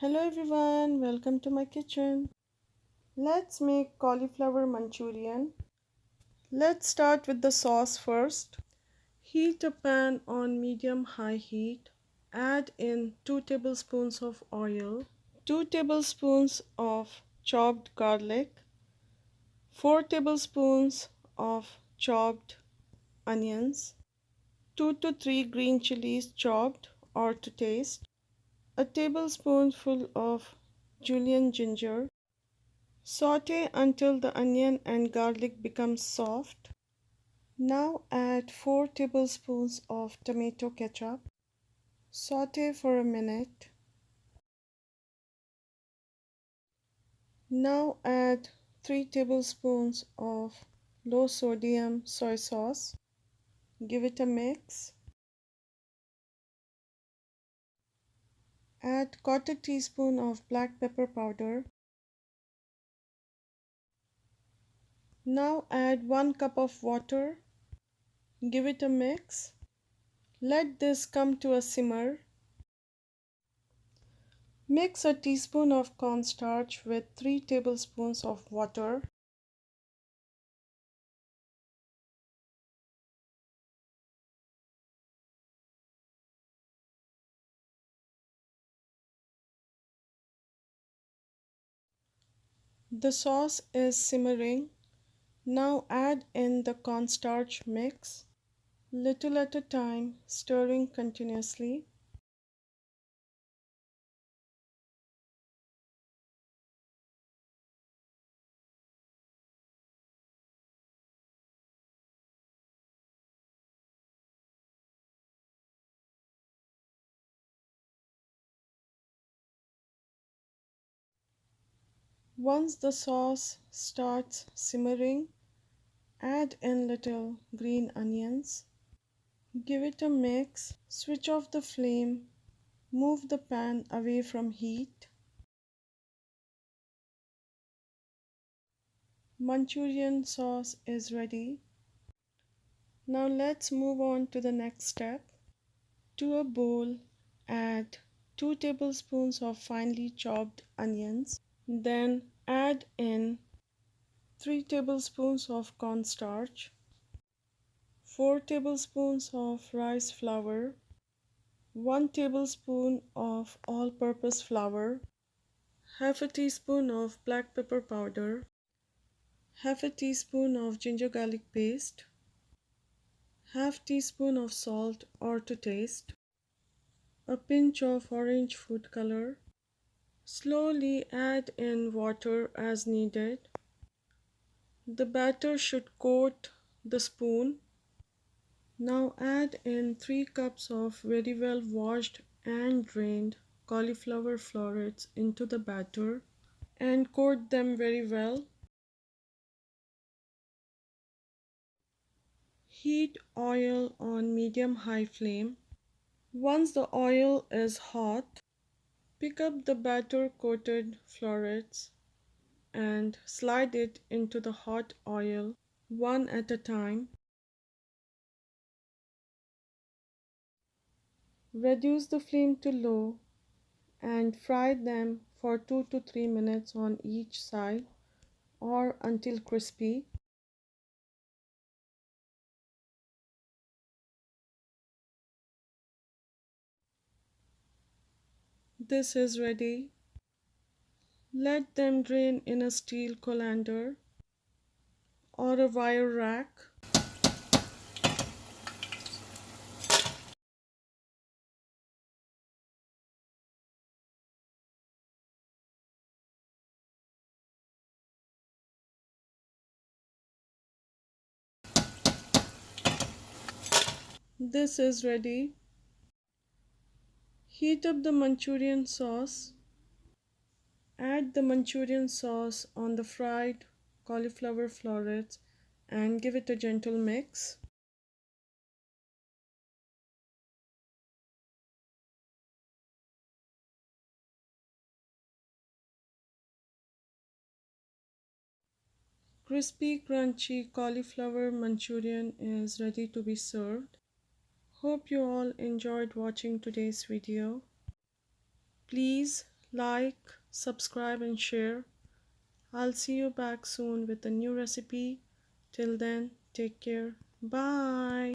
Hello everyone, welcome to my kitchen. Let's make cauliflower Manchurian. Let's start with the sauce first. Heat a pan on medium-high heat. Add in 2 tablespoons of oil, 2 tablespoons of chopped garlic, 4 tablespoons of chopped onions, 2 to 3 green chilies chopped or to taste, a tablespoonful of julienne ginger. Saute until the onion and garlic becomes soft. Now add 4 tablespoons of tomato ketchup. Saute for a minute. Now add 3 tablespoons of low sodium soy sauce. Give it a mix. Add 1/4 teaspoon of black pepper powder. Now add 1 cup of water. Give it a mix. Let this come to a simmer. Mix a teaspoon of cornstarch with 3 tablespoons of water. The sauce is simmering. Now add in the cornstarch mix, little at a time, stirring continuously. Once the sauce starts simmering, add in little green onions. Give it a mix, switch off the flame, move the pan away from heat. Manchurian sauce is ready. Now let's move on to the next step. To a bowl, add 2 tablespoons of finely chopped onions. Then add in 3 tablespoons of cornstarch, 4 tablespoons of rice flour, 1 tablespoon of all-purpose flour, half a teaspoon of black pepper powder, half a teaspoon of ginger garlic paste, half teaspoon of salt or to taste, a pinch of orange food color. Slowly add in water as needed. The batter should coat the spoon. Now add in 3 cups of very well washed and drained cauliflower florets into the batter and coat them very well. Heat oil on medium-high flame. Once the oil is hot, pick up the batter coated florets and slide it into the hot oil one at a time. Reduce the flame to low and fry them for 2 to 3 minutes on each side or until crispy. This is ready. Let them drain in a steel colander or a wire rack. This is ready. Heat up the Manchurian sauce. Add the Manchurian sauce on the fried cauliflower florets and give it a gentle mix. Crispy, crunchy cauliflower Manchurian is ready to be served. Hope you all enjoyed watching today's video. Please like, subscribe, and share. I'll see you back soon with a new recipe. Till then, take care. Bye.